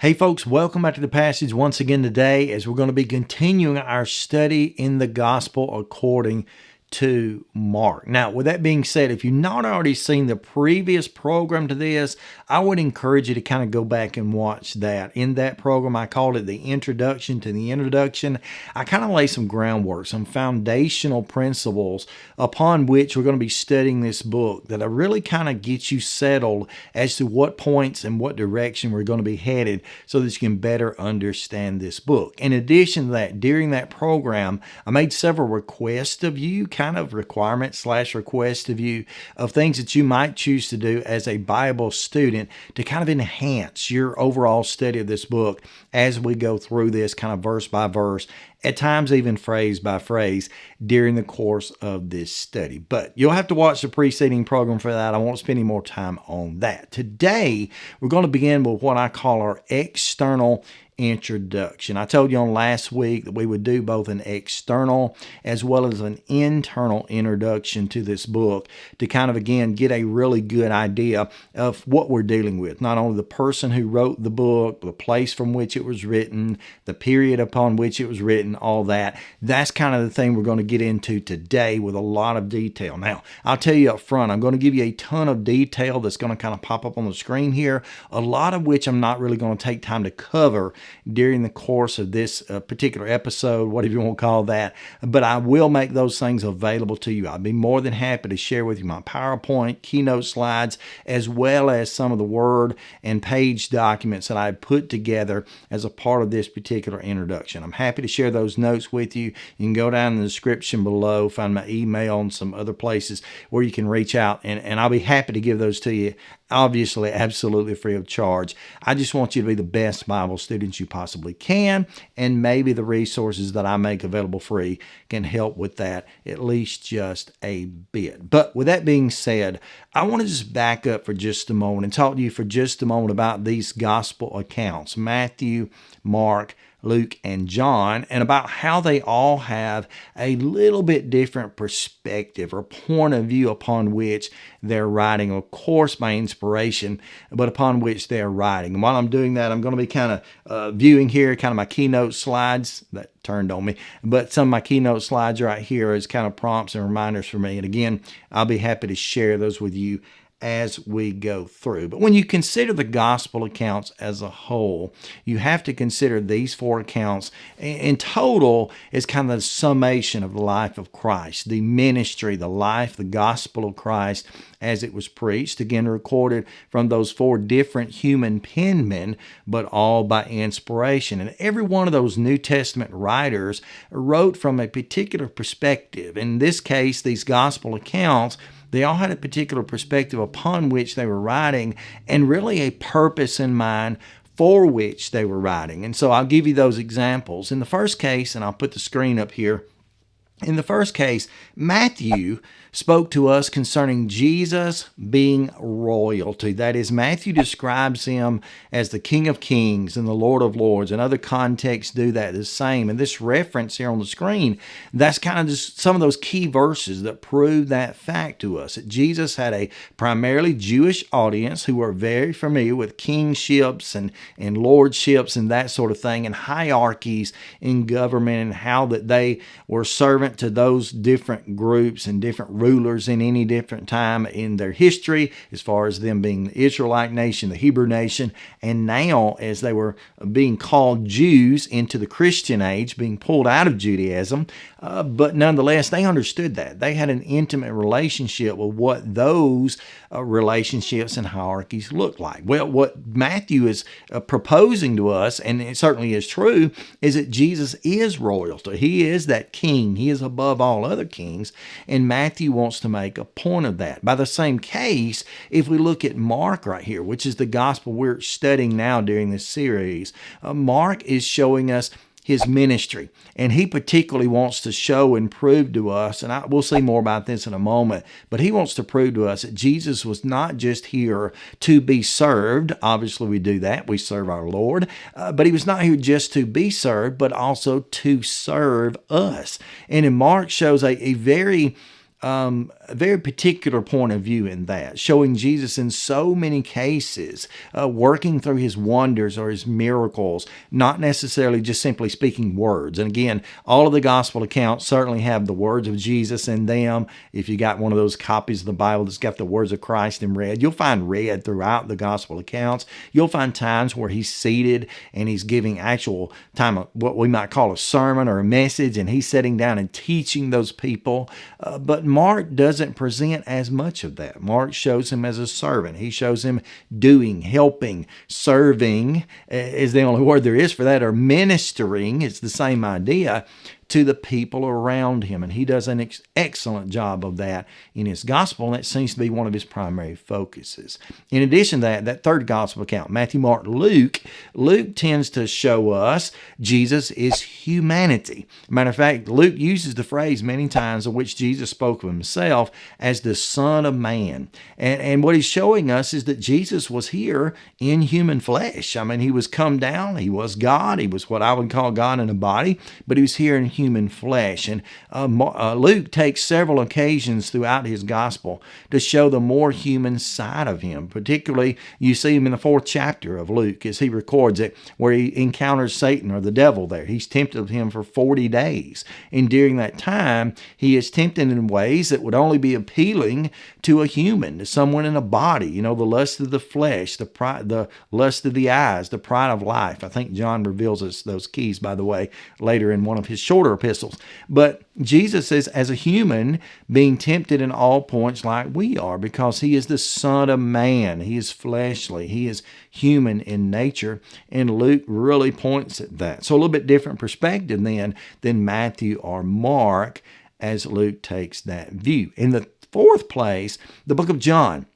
Hey folks, welcome back to the passage once again today as we're going to be continuing our study in the gospel according to Mark. Now, with that being said, if you've not already seen the previous program to this, I would encourage you to kind of go back and watch that. In that program, I called it the introduction to the introduction. I kind of lay some groundwork, some foundational principles upon which we're going to be studying this book that really kind of gets you settled as to what points and what direction we're going to be headed so that you can better understand this book. In addition to that, during that program, I made several requests of you, kind of requirements/requests of you of things that you might choose to do as a Bible student to kind of enhance your overall study of this book as we go through this kind of verse by verse, at times even phrase by phrase during the course of this study. But you'll have to watch the preceding program for that. I won't spend any more time on that. Today, we're going to begin with what I call our external introduction. I told you on last week that we would do both an external as well as an internal introduction to this book to kind of, again, get a really good idea of what we're dealing with. Not only the person who wrote the book, the place from which it was written, the period upon which it was written, all that. That's kind of the thing we're going to get into today with a lot of detail. Now, I'll tell you up front, I'm going to give you a ton of detail that's going to kind of pop up on the screen here, a lot of which I'm not really going to take time to cover during the course of this particular episode, whatever you want to call that, but I will make those things available to you. I'll be more than happy to share with you my PowerPoint, keynote slides, as well as some of the Word and page documents that I put together as a part of this particular introduction. I'm happy to share those notes with you. You can go down in the description below, find my email and some other places where you can reach out, and I'll be happy to give those to you, obviously absolutely free of charge. I just want you to be the best Bible students you possibly can, and maybe the resources that I make available free can help with that at least just a bit. But with that being said, I want to just back up for just a moment and talk to you for just a moment about these gospel accounts, Matthew, Mark, Luke, and John, and about how they all have a little bit different perspective or point of view upon which they're writing, of course by inspiration, but upon which they're writing. And while I'm doing that, I'm going to be kind of viewing here kind of my keynote slides that turned on me, but some of my keynote slides right here as kind of prompts and reminders for me. And again, I'll be happy to share those with you as we go through. But when you consider the gospel accounts as a whole, you have to consider these four accounts in total as kind of the summation of the life of Christ, the ministry, the life, the gospel of Christ as it was preached, again recorded from those four different human penmen, but all by inspiration. And every one of those New Testament writers wrote from a particular perspective. In this case, these gospel accounts, they all had a particular perspective upon which they were writing and really a purpose in mind for which they were writing. And so I'll give you those examples. In the first case, and I'll put the screen up here, in the first case, Matthew spoke to us concerning Jesus being royalty. That is, Matthew describes him as the King of Kings and the Lord of Lords, and other contexts do that the same. And this reference here on the screen, that's kind of just some of those key verses that prove that fact to us, that Jesus had a primarily Jewish audience who were very familiar with kingships and lordships and that sort of thing, and hierarchies in government and how that they were servant to those different groups and different rulers in any different time in their history, as far as them being the Israelite nation, the Hebrew nation, and now as they were being called Jews into the Christian age, being pulled out of Judaism, but nonetheless, they understood that. They had an intimate relationship with what those relationships and hierarchies look like. Well, what Matthew is proposing to us, and it certainly is true, is that Jesus is royalty. He is that king. He is above all other kings, and Matthew wants to make a point of that. By the same case, if we look at Mark right here, which is the gospel we're studying now during this series, Mark is showing us his ministry, and he particularly wants to show and prove to us, and we'll see more about this in a moment, but he wants to prove to us that Jesus was not just here to be served. Obviously we do that, we serve our Lord, but he was not here just to be served, but also to serve us. And in Mark shows a very a very particular point of view in that, showing Jesus in so many cases, working through his wonders or his miracles, not necessarily just simply speaking words. And again, all of the gospel accounts certainly have the words of Jesus in them. If you got one of those copies of the Bible that's got the words of Christ in red, you'll find red throughout the gospel accounts. You'll find times where he's seated and he's giving actual time of what we might call a sermon or a message, and he's sitting down and teaching those people. But Mark doesn't present as much of that. Mark shows him as a servant. He shows him doing, helping, serving is the only word there is for that, or ministering. It's the same idea to the people around him. And he does an excellent job of that in his gospel, and that seems to be one of his primary focuses. In addition to that, that third gospel account, Matthew, Mark, Luke tends to show us Jesus is humanity. Matter of fact, Luke uses the phrase many times in which Jesus spoke of himself as the Son of Man. And what he's showing us is that Jesus was here in human flesh. I mean, he was come down, he was God, he was what I would call God in a body, but he was here in human flesh. And Luke takes several occasions throughout his gospel to show the more human side of him. Particularly, you see him in the 4th chapter of Luke as he records it, where he encounters Satan or the devil there. He's tempted him for 40 days. And during that time, he is tempted in ways that would only be appealing to a human, to someone in a body. You know, the lust of the flesh, the pride, the lust of the eyes, the pride of life. I think John reveals us those keys, by the way, later in one of his shorter epistles. But Jesus is, as a human, being tempted in all points like we are, because he is the Son of Man. He is fleshly. He is human in nature. And Luke really points at that. So a little bit different perspective then than Matthew or Mark, as Luke takes that view. In the 4th place, the book of John.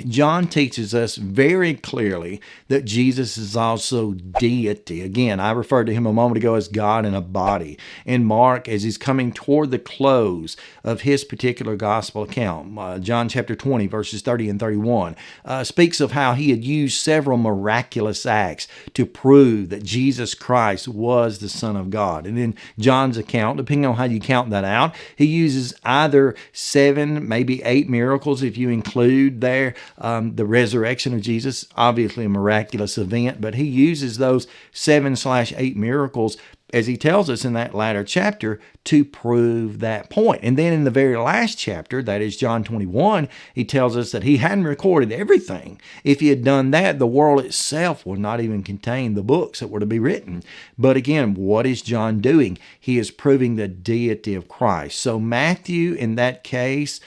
John teaches us very clearly that Jesus is also deity. Again, I referred to him a moment ago as God in a body. And Mark, as he's coming toward the close of his particular gospel account, John chapter 20, verses 30 and 31, speaks of how he had used several miraculous acts to prove that Jesus Christ was the Son of God. And in John's account, depending on how you count that out, he uses either 7, maybe 8 miracles if you include there the resurrection of Jesus, obviously a miraculous event, but he uses those 7/8 miracles, as he tells us in that latter chapter, to prove that point. And then in the very last chapter, that is John 21, he tells us that he hadn't recorded everything. If he had done that, the world itself would not even contain the books that were to be written. But again, what is John doing? He is proving the deity of Christ. So Matthew, in that case,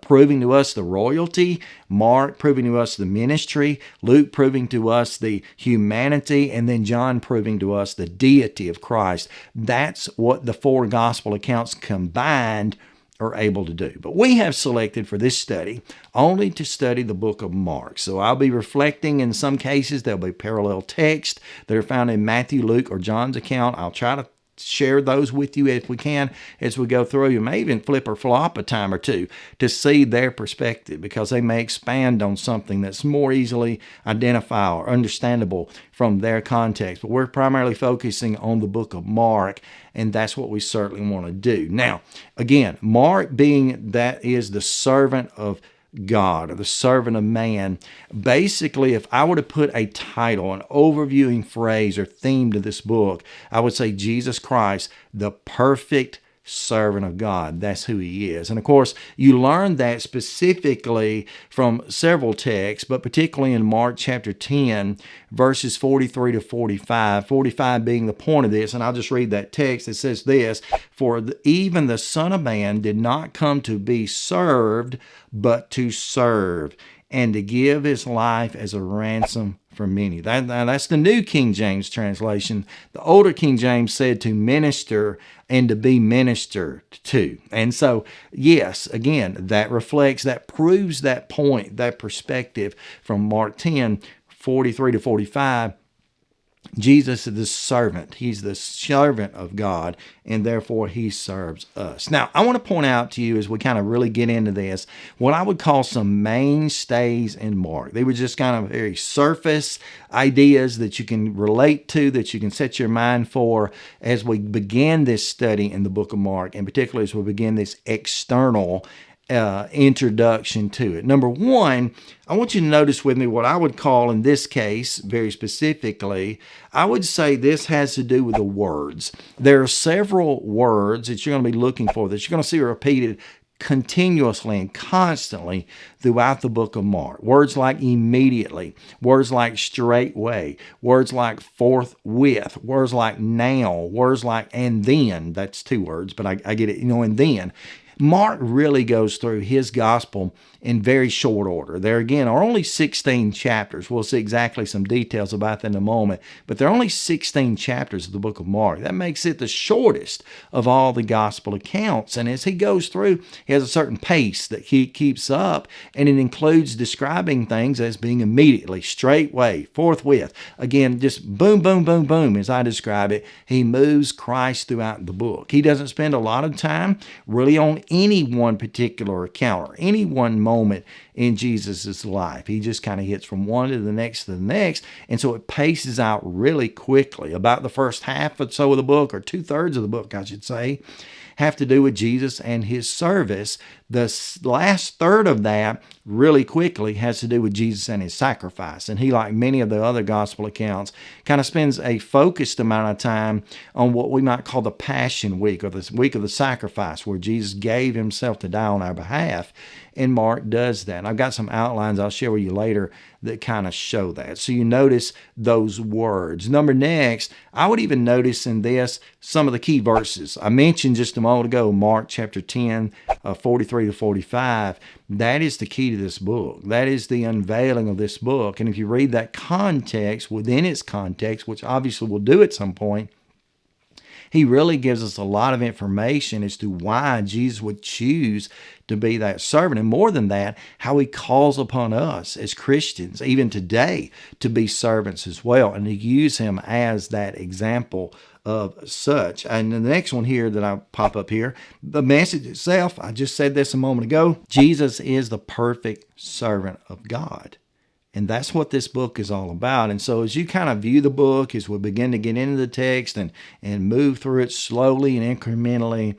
proving to us the royalty, Mark proving to us the ministry, Luke proving to us the humanity, and then John proving to us the deity of Christ. That's what the 4 gospel accounts combined are able to do. But we have selected for this study only to study the book of Mark. So I'll be reflecting. In some cases, there'll be parallel text that are found in Matthew, Luke, or John's account. I'll try to share those with you if we can as we go through. You may even flip or flop a time or two to see their perspective, because they may expand on something that's more easily identifiable or understandable from their context. But we're primarily focusing on the book of Mark, and that's what we certainly want to do. Now, again, Mark, being that is the servant of God, or the servant of man. Basically, if I were to put a title, an overviewing phrase or theme to this book, I would say Jesus Christ, the perfect servant of God. That's who he is. And of course, you learn that specifically from several texts, but particularly in Mark chapter 10, verses 43 to 45, 45 being the point of this. And I'll just read that text. It says this: "For even the Son of Man did not come to be served, but to serve, and to give his life as a ransom for many." That's the New King James translation. The older King James said to minister and to be ministered to. And so, yes, again, that reflects, that proves that point, that perspective from Mark 10, 43 to 45. Jesus is the servant. He's the servant of God, and therefore he serves us. Now, I want to point out to you as we kind of really get into this, what I would call some mainstays in Mark. They were just kind of very surface ideas that you can relate to, that you can set your mind for as we begin this study in the book of Mark, and particularly as we begin this external introduction to it. Number one, I want you to notice with me what I would call in this case, very specifically, I would say this has to do with the words. There are several words that you're going to be looking for that you're going to see repeated continuously and constantly throughout the book of Mark. Words like immediately, words like straightway, words like forthwith, words like now, words like and then. That's two words, but I get it, and then. Mark really goes through his gospel in very short order. There again are only 16 chapters. We'll see exactly some details about that in a moment, but there are only 16 chapters of the book of Mark. That makes it the shortest of all the gospel accounts. And as he goes through, he has a certain pace that he keeps up, and it includes describing things as being immediately, straightway, forthwith. Again, just boom, boom, boom, boom, as I describe it. He moves Christ throughout the book. He doesn't spend a lot of time really on any one particular account or any one moment in Jesus's life. He just kind of hits from one to the next to the next, and so it paces out really quickly. About the first half or so of the book, or 2/3 of the book, I should say, have to do with Jesus and his service. The last third of that really quickly has to do with Jesus and his sacrifice. And he, like many of the other gospel accounts, kind of spends a focused amount of time on what we might call the Passion Week, or the week of the sacrifice, where Jesus gave himself to die on our behalf. And Mark does that. And I've got some outlines I'll share with you later that kind of show that. So you notice those words. Next, I would even notice in this some of the key verses. I mentioned just a moment ago, Mark chapter 10, 43 to 45. That is the key to this book. That is the unveiling of this book. And if you read that context, within its context, which obviously we'll do at some point, he really gives us a lot of information as to why Jesus would choose to be that servant. And more than that, how he calls upon us as Christians, even today, to be servants as well, and to use him as that example of such. And the next one here that I pop up here, the message itself, I just said this a moment ago, Jesus is the perfect servant of God. And that's what this book is all about. And so as you kind of view the book, as we begin to get into the text and move through it slowly and incrementally,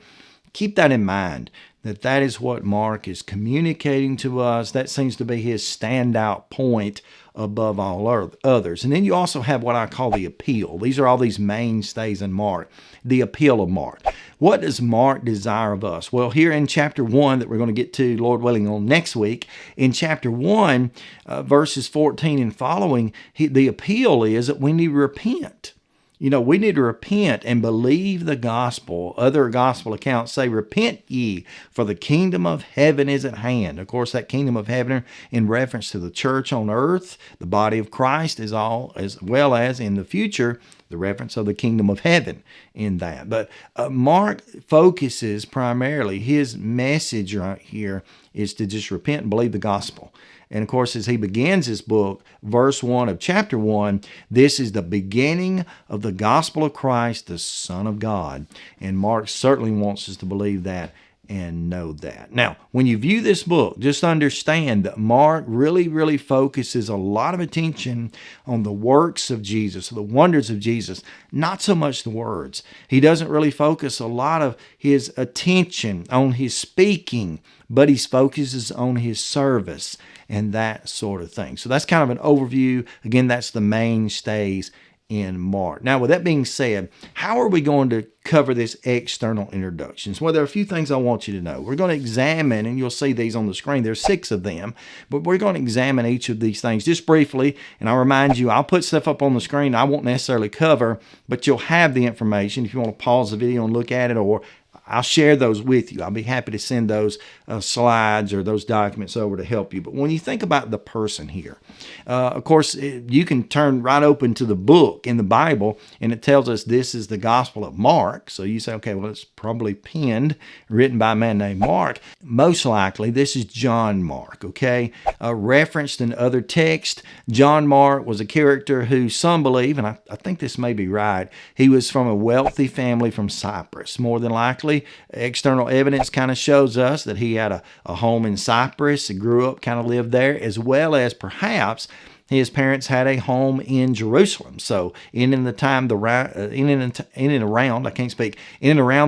keep that in mind, that is what Mark is communicating to us. That seems to be his standout point above all others. And then you also have what I call the appeal. These are all these mainstays in Mark. The appeal of Mark. What does Mark desire of us? Well, here in chapter 1 that we're going to get to, Lord willing, on next week, in chapter 1, verses 14 and following, the appeal is that we need to repent. We need to repent and believe the gospel. Other gospel accounts say, repent ye, for the kingdom of heaven is at hand. Of course, that kingdom of heaven in reference to the church on earth, the body of Christ, is all, as well as in the future, the reference of the kingdom of heaven in that. But Mark focuses primarily, his message right here is to just repent and believe the gospel. And of course, as he begins his book, verse 1 of chapter 1, this is the beginning of the gospel of Christ, the Son of God. And Mark certainly wants us to believe that and know that. Now, when you view this book, just understand that Mark really, really focuses a lot of attention on the works of Jesus, the wonders of Jesus, not so much the words. He doesn't really focus a lot of his attention on his speaking, but he focuses on his service and that sort of thing. So that's kind of an overview. Again, that's the mainstays in Mark. Now, with that being said, how are we going to cover this external introductions? Well, there are a few things I want you to know. We're going to examine, and you'll see these on the screen. There's 6 of them, but we're going to examine each of these things just briefly. And I'll remind you, I'll put stuff up on the screen I won't necessarily cover, but you'll have the information if you want to pause the video and look at it, or I'll share those with you. I'll be happy to send those slides or those documents over to help you. But when you think about the person here, of course, you can turn right open to the book in the Bible, and it tells us this is the Gospel of Mark. So you say, okay, well, it's probably penned, written by a man named Mark. Most likely, this is John Mark, okay? Referenced in other texts, John Mark was a character who some believe, and I think this may be right, he was from a wealthy family from Cyprus. More than likely, external evidence kind of shows us that he had a home in Cyprus, he grew up, kind of lived there, as well as perhaps his parents had a home in Jerusalem. So in and around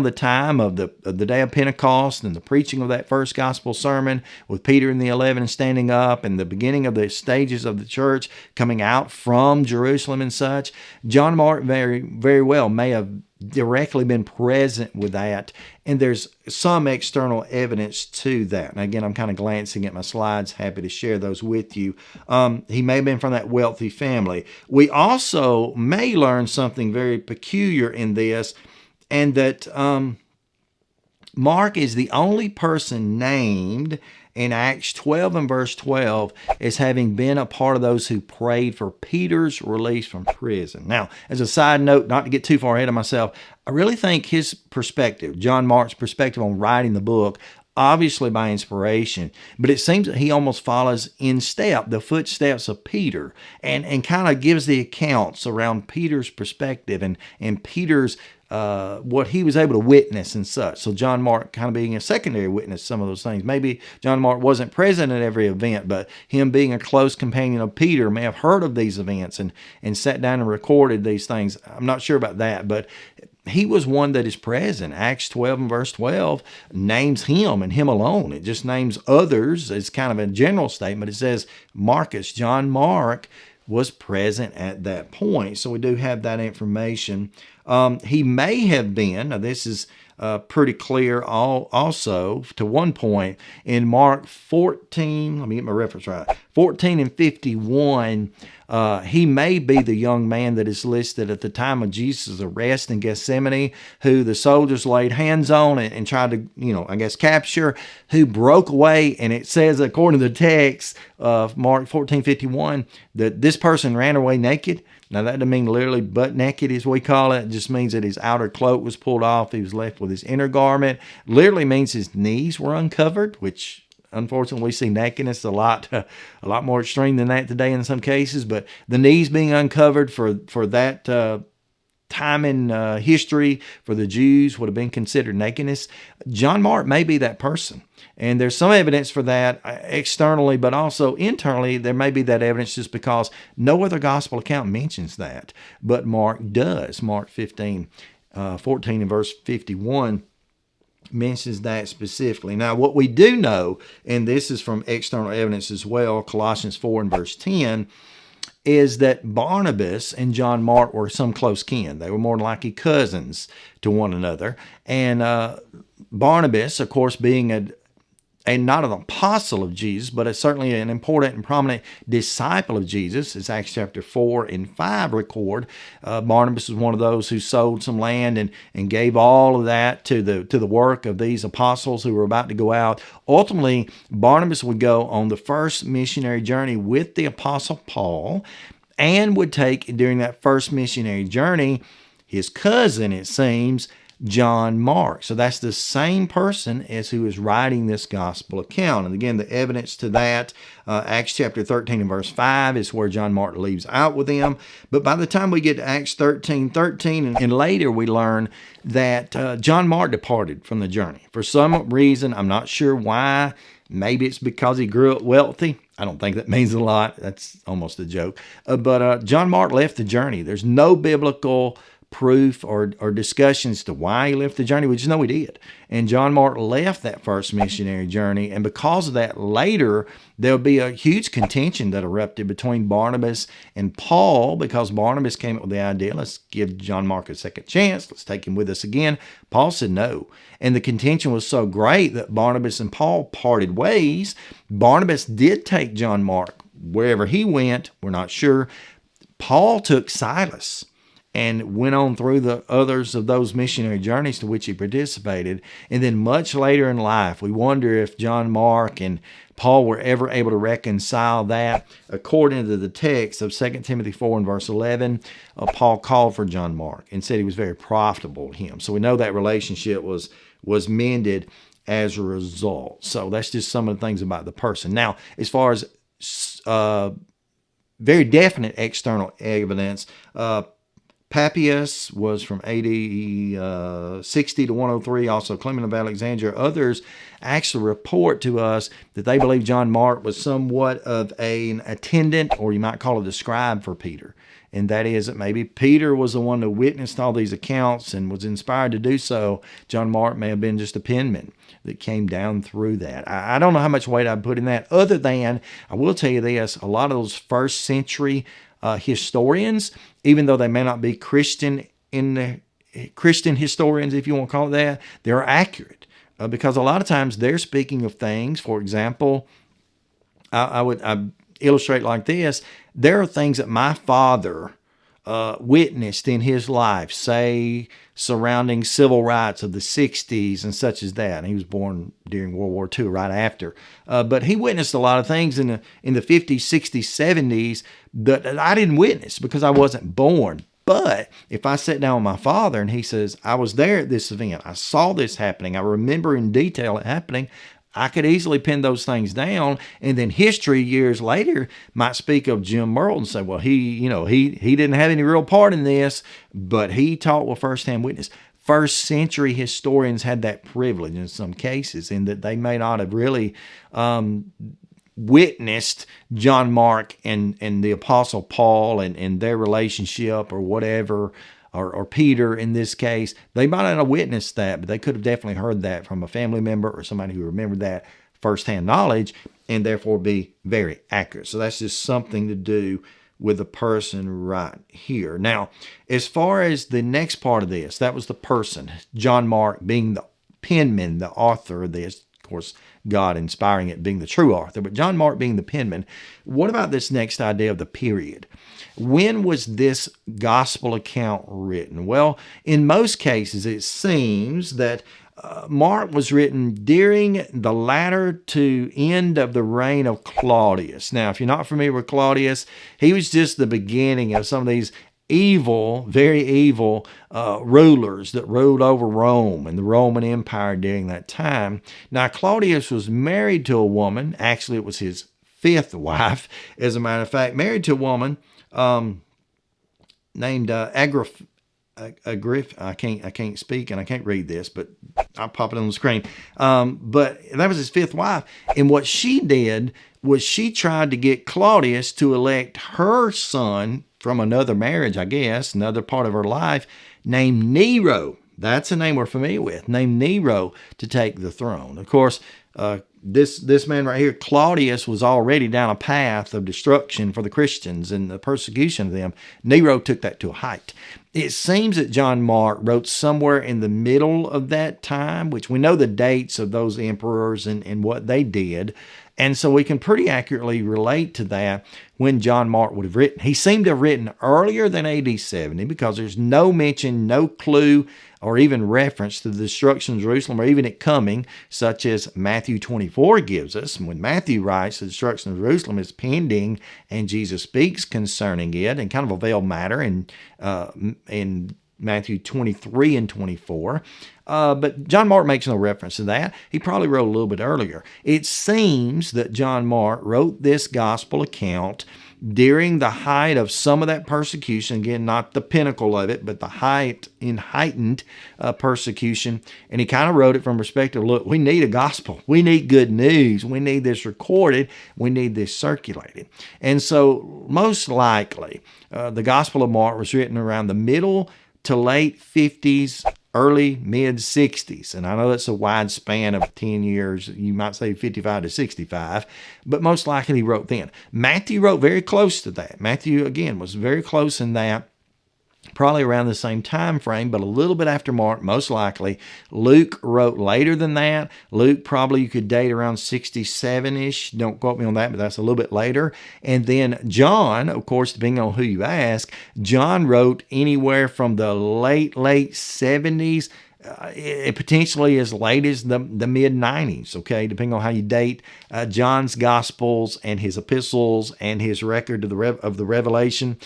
the time of the day of Pentecost and the preaching of that first gospel sermon with Peter and the 11 standing up and the beginning of the stages of the church coming out from Jerusalem and such, John Mark very, very well may have directly been present with that, and there's some external evidence to that. And again, I'm kind of glancing at my slides, happy to share those with you. He may have been from that wealthy family. We also may learn something very peculiar in this, and that Mark is the only person named in Acts 12 and verse 12 as having been a part of those who prayed for Peter's release from prison. Now, as a side note, not to get too far ahead of myself, I really think his perspective, John Mark's perspective on writing the book, obviously by inspiration, but it seems that he almost follows in step the footsteps of Peter and kind of gives the accounts around Peter's perspective and Peter's what he was able to witness and such. So John Mark kind of being a secondary witness to some of those things. Maybe John Mark wasn't present at every event, but him being a close companion of Peter may have heard of these events and sat down and recorded these things. I'm not sure about that, but he was one that is present. Acts 12 and verse 12 names him and him alone. It just names others as kind of a general statement. It says Marcus, John Mark, was present at that point. So we do have that information. He may have been, now this is pretty clear also to one point in Mark 14, let me get my reference right, 14 and 51, he may be the young man that is listed at the time of Jesus' arrest in Gethsemane, who the soldiers laid hands on and tried to, capture, who broke away. And it says, according to the text of Mark 14:51, that this person ran away naked. Now, that doesn't mean literally butt naked, as we call it. It just means that his outer cloak was pulled off. He was left with his inner garment. Literally means his knees were uncovered, which unfortunately we see nakedness a lot more extreme than that today in some cases. But the knees being uncovered for that time in history for the Jews would have been considered nakedness. John Mark may be that person. And there's some evidence for that externally, but also internally, there may be that evidence just because no other gospel account mentions that. But Mark does. Mark 14 and verse 51 mentions that specifically. Now, what we do know, and this is from external evidence as well, Colossians 4 and verse 10, is that Barnabas and John Mark were some close kin. They were more than likely cousins to one another. And Barnabas, of course, being not an apostle of Jesus, but certainly an important and prominent disciple of Jesus, as Acts chapter 4 and 5 record. Barnabas was one of those who sold some land and gave all of that to the work of these apostles who were about to go out. Ultimately, Barnabas would go on the first missionary journey with the apostle Paul and would take, during that first missionary journey, his cousin, it seems, John Mark. So that's the same person as who is writing this gospel account. And again, the evidence to that, Acts chapter 13 and verse 5 is where John Mark leaves out with them. But by the time we get to Acts 13:13 and later, we learn that John Mark departed from the journey. For some reason, I'm not sure why. Maybe it's because he grew up wealthy. I don't think that means a lot. That's almost a joke. But John Mark left the journey. There's no biblical proof or discussions to why he left the journey. We just know he did. And John Mark left that first missionary journey. And because of that, later, there'll be a huge contention that erupted between Barnabas and Paul, because Barnabas came up with the idea, let's give John Mark a second chance. Let's take him with us again. Paul said no. And the contention was so great that Barnabas and Paul parted ways. Barnabas did take John Mark wherever he went. We're not sure. Paul took Silas. and went on through the others of those missionary journeys to which he participated. And then much later in life, we wonder if John Mark and Paul were ever able to reconcile that. According to the text of 2 Timothy 4 and verse 11, Paul called for John Mark and said he was very profitable to him. So we know that relationship was mended as a result. So that's just some of the things about the person. Now, as far as very definite external evidence, Papias was from AD 60 to 103. Also, Clement of Alexandria. Others actually report to us that they believe John Mark was somewhat of an attendant, or you might call it a scribe for Peter. And that is that maybe Peter was the one who witnessed all these accounts and was inspired to do so. John Mark may have been just a penman that came down through that. I don't know how much weight I'd put in that, other than I will tell you this: a lot of those first century historians, even though they may not be Christian historians, if you want to call it that, they're accurate because a lot of times they're speaking of things. For example, I illustrate like this: there are things that my father witnessed in his life, say surrounding civil rights of the 60s and such as that. And he was born during World War II, right after. But he witnessed a lot of things in the 50s, 60s, 70s that I didn't witness because I wasn't born. But if I sat down with my father and he says, I was there at this event, I saw this happening, I remember in detail it happening, I could easily pin those things down, and then history years later might speak of Jim Merle and say, well, he didn't have any real part in this, but he taught with firsthand witness. First century historians had that privilege in some cases, in that they may not have really witnessed John Mark and the Apostle Paul and their relationship or whatever, or Peter in this case. They might not have witnessed that, but they could have definitely heard that from a family member or somebody who remembered that firsthand knowledge, and therefore be very accurate. So that's just something to do with the person right here. Now, as far as the next part of this, that was the person, John Mark being the penman, the author of this. Of course, God inspiring it, being the true author, but John Mark being the penman. What about this next idea of the period? When was this gospel account written? Well, in most cases, it seems that Mark was written during the latter to end of the reign of Claudius. Now, if you're not familiar with Claudius, he was just the beginning of some of these evil, very evil rulers that ruled over Rome and the Roman Empire during that time. Now, Claudius was married to a woman. Actually, it was his fifth wife, as a matter of fact, married to a woman named Agrippa. I can't speak and I can't read this, but I'll pop it on the screen. But that was his fifth wife. And what she did was she tried to get Claudius to elect her son from another marriage, I guess, another part of her life, named Nero. That's a name we're familiar with, named Nero, to take the throne. Of course, this man right here, Claudius, was already down a path of destruction for the Christians and the persecution of them. Nero took that to a height. It seems that John Mark wrote somewhere in the middle of that time, which we know the dates of those emperors and what they did. And so we can pretty accurately relate to that when John Mark would have written. He seemed to have written earlier than AD 70 because there's no mention, no clue, or even reference to the destruction of Jerusalem or even it coming, such as Matthew 24 gives us. When Matthew writes the destruction of Jerusalem is pending and Jesus speaks concerning it, and kind of a veiled matter in Matthew 23 and 24. But John Mark makes no reference to that. He probably wrote a little bit earlier. It seems that John Mark wrote this gospel account during the height of some of that persecution. Again, not the pinnacle of it, but the heightened persecution. And he kind of wrote it from perspective, look, we need a gospel. We need good news. We need this recorded. We need this circulated. And so most likely, the Gospel of Mark was written around the middle to late 50s, early mid 60s. And I know that's a wide span of 10 years. You might say 55 to 65, but most likely he wrote then. Matthew wrote very close to that. Matthew, again, was very close in that. probably around the same time frame, but a little bit after Mark, most likely. Luke wrote later than that. Luke probably you could date around 67-ish. Don't quote me on that, but that's a little bit later. And then John, of course, depending on who you ask, John wrote anywhere from the late 70s, potentially as late as the mid 90s, okay, depending on how you date John's Gospels and his epistles and his record of the Revelation.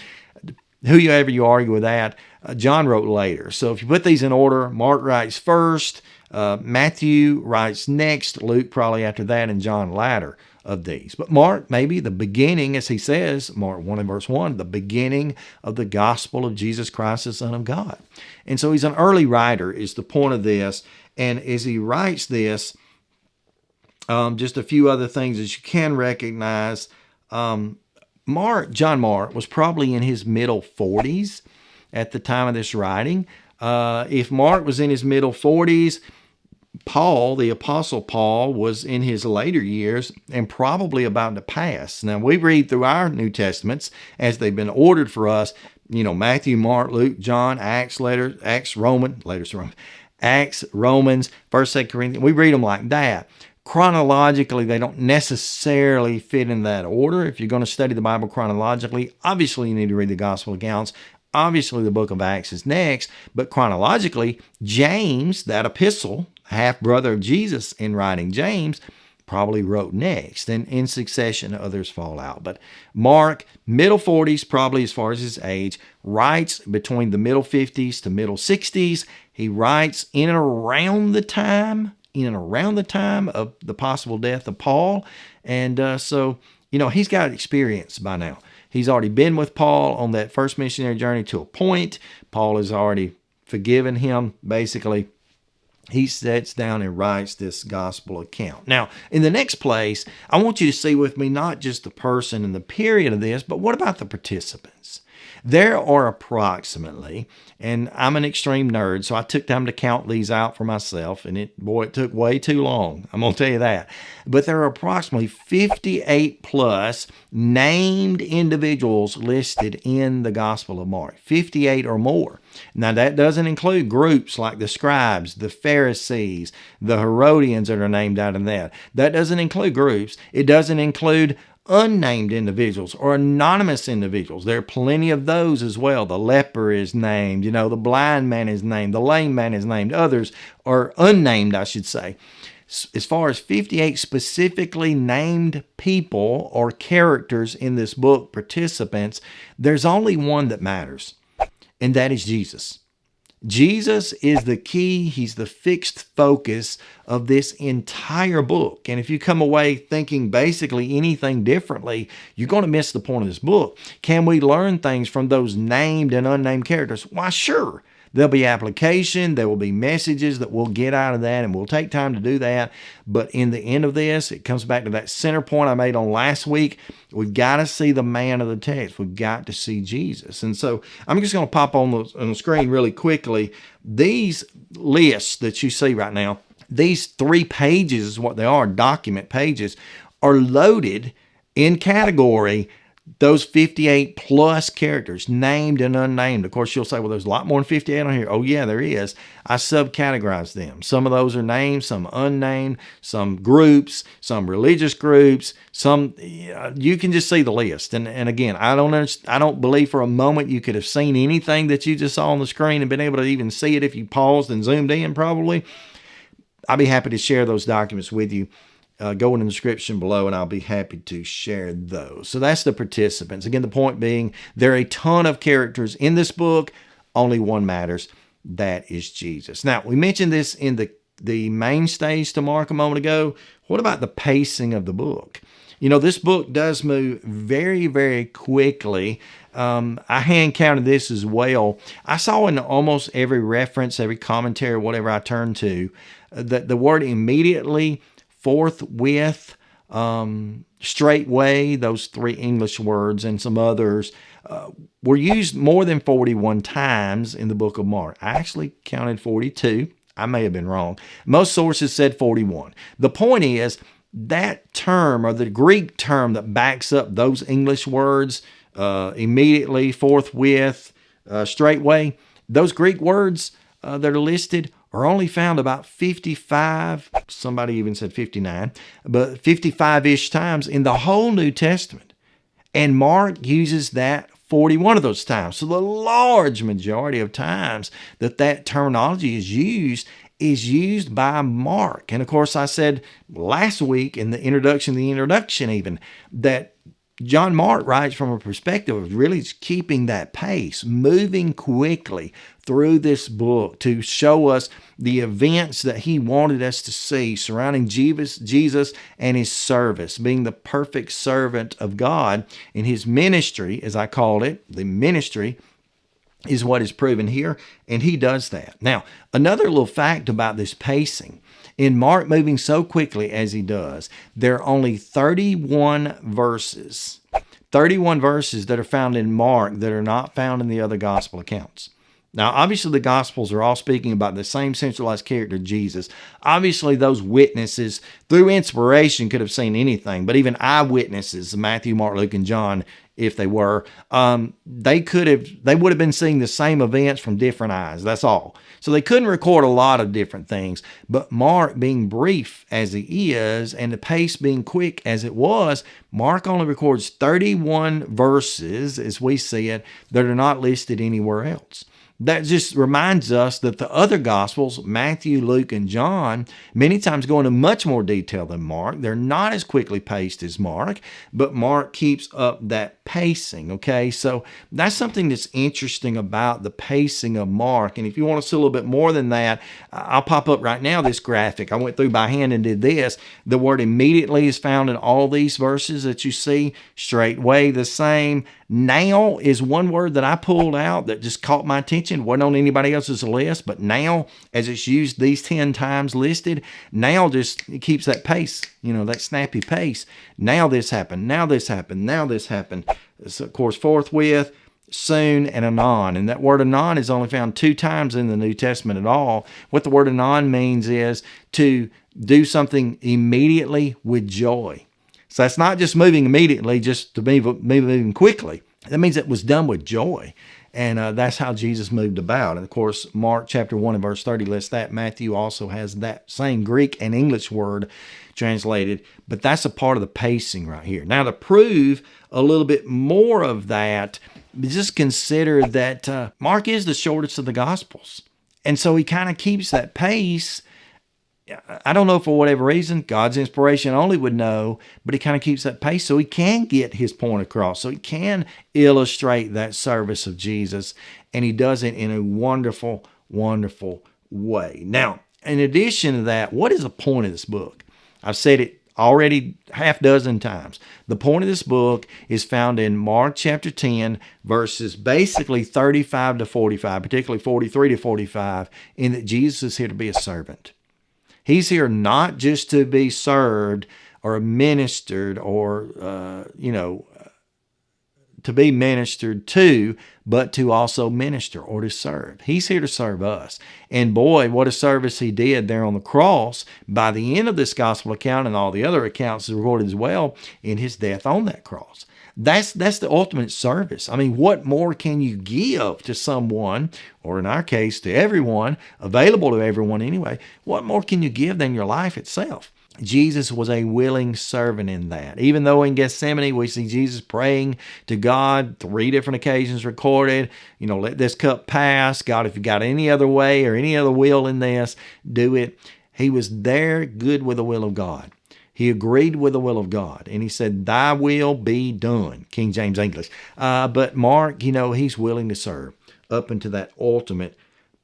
Whoever you argue with that, John wrote later. So if you put these in order, Mark writes first, Matthew writes next, Luke probably after that, and John latter of these. But Mark, maybe the beginning, as he says, Mark 1 and verse 1, the beginning of the gospel of Jesus Christ, the Son of God. And so he's an early writer is the point of this. And as he writes this, just a few other things that you can recognize. John Mark was probably in his middle 40s at the time of this writing. If Mark was in his middle 40s, Paul, the Apostle Paul, was in his later years and probably about to pass. Now, we read through our New Testaments as they've been ordered for us, Matthew, Mark, Luke, John, Acts, Romans, 1st, 2nd Corinthians. We read them like that. Chronologically, they don't necessarily fit in that order. If you're going to study the Bible chronologically, obviously you need to read the gospel accounts. Obviously, the book of Acts is next, but chronologically, James, that epistle, half-brother of Jesus in writing James, probably wrote next. And in succession, others fall out. But Mark, middle 40s, probably as far as his age, writes between the middle 50s to middle 60s. He writes in and around the time of the possible death of Paul. And so he's got experience by now. He's already been with Paul on that first missionary journey to a point. Paul has already forgiven him, basically. He sits down and writes this gospel account. Now, in the next place, I want you to see with me not just the person and the period of this, but what about the participants? There are approximately, and I'm an extreme nerd, so I took time to count these out for myself, and it took way too long. I'm going to tell you that. But there are approximately 58 plus named individuals listed in the Gospel of Mark, 58 or more. Now, that doesn't include groups like the scribes, the Pharisees, the Herodians that are named out in that. That doesn't include groups. It doesn't include unnamed individuals or anonymous individuals. There are plenty of those as well. The leper is named, the blind man is named, the lame man is named. Others are unnamed, I should say. As far as 58 specifically named people or characters in this book, participants, there's only one that matters, and that is Jesus. Jesus is the key. He's the fixed focus of this entire book. And if you come away thinking basically anything differently, you're going to miss the point of this book. Can we learn things from those named and unnamed characters? Why, sure. There'll be application. There will be messages that we'll get out of that, and we'll take time to do that. But in the end of this, it comes back to that center point I made on last week. We've got to see the man of the text. We've got to see Jesus. And so I'm just going to pop on the screen really quickly. These lists that you see right now, these 3 pages is what they are, document pages, are loaded in category those 58 plus characters, named and unnamed. Of course, you'll say, well, there's a lot more than 58 on here. Oh, yeah, there is. I subcategorize them. Some of those are named, some unnamed, some groups, some religious groups, some, you can just see the list. And again, I don't believe for a moment you could have seen anything that you just saw on the screen and been able to even see it if you paused and zoomed in probably. I'd be happy to share those documents with you. Go in the description below, and I'll be happy to share those. So that's the participants. Again, the point being, there are a ton of characters in this book. Only one matters. That is Jesus. Now, we mentioned this in the mainstays to Mark a moment ago. What about the pacing of the book? This book does move very, very quickly. I hand counted this as well. I saw in almost every reference, every commentary, whatever I turned to, that the word immediately, forthwith, straightway, those 3 English words and some others were used more than 41 times in the book of Mark. I actually counted 42. I may have been wrong. Most sources said 41. The point is that term, or the Greek term that backs up those English words, immediately, forthwith, straightway, those Greek words that are listed are only found about 55, somebody even said 59, but 55-ish times in the whole New Testament. And Mark uses that 41 of those times. So the large majority of times that terminology is used by Mark. And of course, I said last week in the introduction even, that John Mark writes from a perspective of really keeping that pace, moving quickly through this book to show us the events that he wanted us to see surrounding Jesus and his service, being the perfect servant of God in his ministry, as I called it. The ministry is what is proven here, and he does that. Now, another little fact about this pacing, in Mark moving so quickly as he does, there are only 31 verses that are found in Mark that are not found in the other gospel accounts. Now, obviously, the Gospels are all speaking about the same centralized character, Jesus. Obviously, those witnesses, through inspiration, could have seen anything, but even eyewitnesses, Matthew, Mark, Luke, and John, if they were, they would have been seeing the same events from different eyes. That's all. So they couldn't record a lot of different things. But Mark, being brief as he is, and the pace being quick as it was, Mark only records 31 verses, as we see it, that are not listed anywhere else. That just reminds us that the other Gospels, Matthew, Luke, and John, many times go into much more detail than Mark. They're not as quickly paced as Mark, but Mark keeps up that pacing, okay? So that's something that's interesting about the pacing of Mark. And if you want to see a little bit more than that, I'll pop up right now this graphic. I went through by hand and did this. The word immediately is found in all these verses that you see. Straightway, the same. Now is one word that I pulled out that just caught my attention. Wasn't on anybody else's list, but now, as it's used these 10 times listed, now just keeps that pace, that snappy pace. Now this happened, now this happened, now this happened. So, of course, forthwith, soon, and anon. And that word anon is only found 2 times in the New Testament at all. What the word anon means is to do something immediately with joy. So that's not just moving immediately, just to be moving quickly. That means it was done with joy. And that's how Jesus moved about. And of course, Mark chapter 1 and verse 30 lists that. Matthew also has that same Greek and English word translated. But that's a part of the pacing right here. Now, to prove a little bit more of that, just consider that Mark is the shortest of the Gospels. And so he kind of keeps that pace. I don't know for whatever reason, God's inspiration only would know, but he kind of keeps that pace so he can get his point across, so he can illustrate that service of Jesus, and he does it in a wonderful, wonderful way. Now, in addition to that, what is the point of this book? I've said it already half dozen times. The point of this book is found in Mark chapter 10, verses basically 35 to 45, particularly 43 to 45, in that Jesus is here to be a servant. He's here not just to be served or ministered or, to be ministered to, but to also minister or to serve. He's here to serve us. And boy, what a service he did there on the cross by the end of this gospel account, and all the other accounts is recorded as well, in his death on that cross. That's the ultimate service. I mean, what more can you give to someone, or in our case, to everyone, available to everyone anyway? What more can you give than your life itself? Jesus was a willing servant in that. Even though in Gethsemane we see Jesus praying to God, 3 different occasions recorded, let this cup pass. God, if you got any other way or any other will in this, do it. He was there good with the will of God. He agreed with the will of God, and he said, thy will be done, King James English. But Mark, he's willing to serve up into that ultimate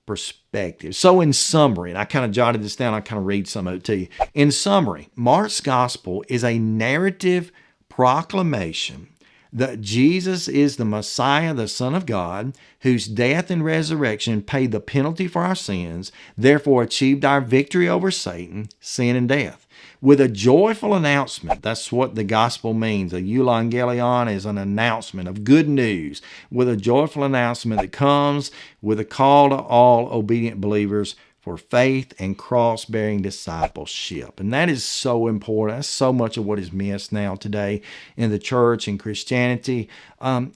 perspective. So in summary, and I kind of jotted this down, I kind of read some of it to you. In summary, Mark's gospel is a narrative proclamation that Jesus is the Messiah, the Son of God, whose death and resurrection paid the penalty for our sins, therefore achieved our victory over Satan, sin, and death. With a joyful announcement, that's what the gospel means. A euangelion is an announcement of good news, with a joyful announcement that comes with a call to all obedient believers for faith and cross-bearing discipleship. And that is so important. That's so much of what is missed now today in the church and Christianity,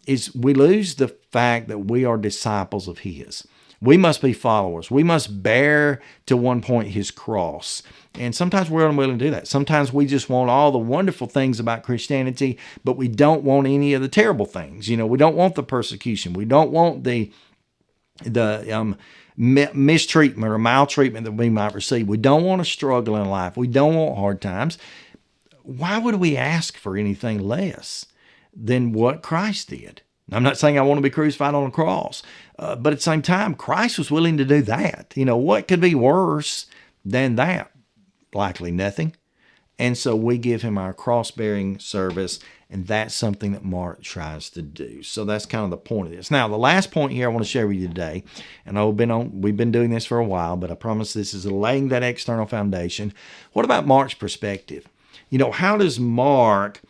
is we lose the fact that we are disciples of His. We must be followers. We must bear to one point His cross. And sometimes we're unwilling to do that. Sometimes we just want all the wonderful things about Christianity, but we don't want any of the terrible things. We don't want the persecution. We don't want the mistreatment or maltreatment that we might receive. We don't want to struggle in life. We don't want hard times. Why would we ask for anything less than what Christ did? I'm not saying I want to be crucified on a cross, but at the same time, Christ was willing to do that. What could be worse than that? Likely nothing. And so we give Him our cross-bearing service, and that's something that Mark tries to do. So that's kind of the point of this. Now, the last point here I want to share with you today, and we've been doing this for a while, but I promise this is laying that external foundation. What about Mark's perspective? How does Mark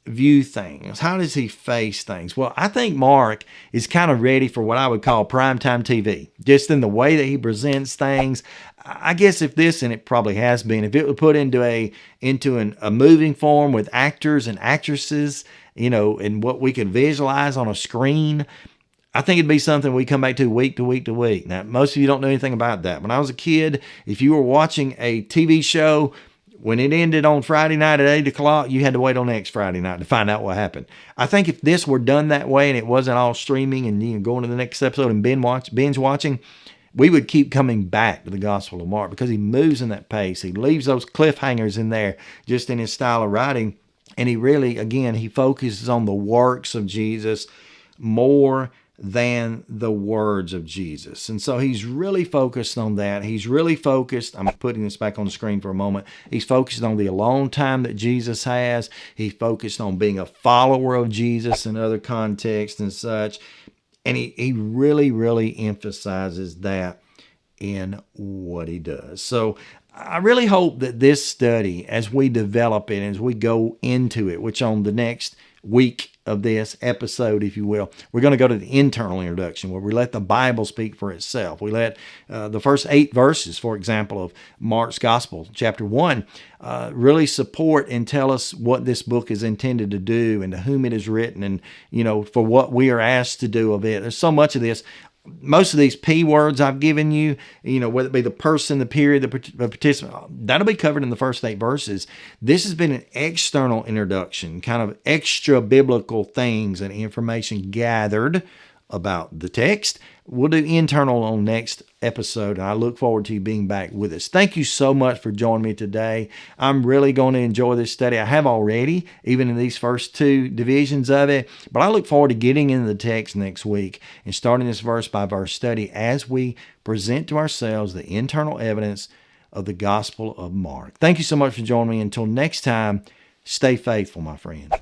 view things? How does he face things? Well, I think Mark is kind of ready for what I would call primetime TV, just in the way that he presents things. I guess and it probably has been, if it was put into a moving form with actors and actresses, and what we could visualize on a screen, I think it'd be something we come back to week to week to week. Now, most of you don't know anything about that. When I was a kid, if you were watching a TV show, when it ended on Friday night at 8 o'clock, you had to wait on next Friday night to find out what happened. I think if this were done that way and it wasn't all streaming and going to the next episode and binge watching, we would keep coming back to the Gospel of Mark because he moves in that pace. He leaves those cliffhangers in there just in his style of writing. And he really, again, he focuses on the works of Jesus more than the words of Jesus. And so he's really focused on that. He's really focused, I'm putting this back on the screen for a moment. He's focused on the alone time that Jesus has. He's focused on being a follower of Jesus in other contexts and such. And he really, really emphasizes that in what he does. So I really hope that this study, as we develop it, as we go into it, which on the next week of this episode, if you will, we're going to go to the internal introduction where we let the Bible speak for itself. We let the first 8 verses, for example, of Mark's Gospel, chapter 1, really support and tell us what this book is intended to do and to whom it is written and, for what we are asked to do of it. There's so much of this. Most of these P words I've given you, whether it be the person, the period, the participant, that'll be covered in the first 8 verses. This has been an external introduction, kind of extra biblical things and information gathered about the text. We'll do internal on next episode, and I look forward to you being back with us. Thank you so much for joining me today. I'm really going to enjoy this study. I have already, even in these first 2 divisions of it, but I look forward to getting into the text next week and starting this verse by verse study as we present to ourselves the internal evidence of the Gospel of Mark. Thank you so much for joining me. Until next time, stay faithful, my friend.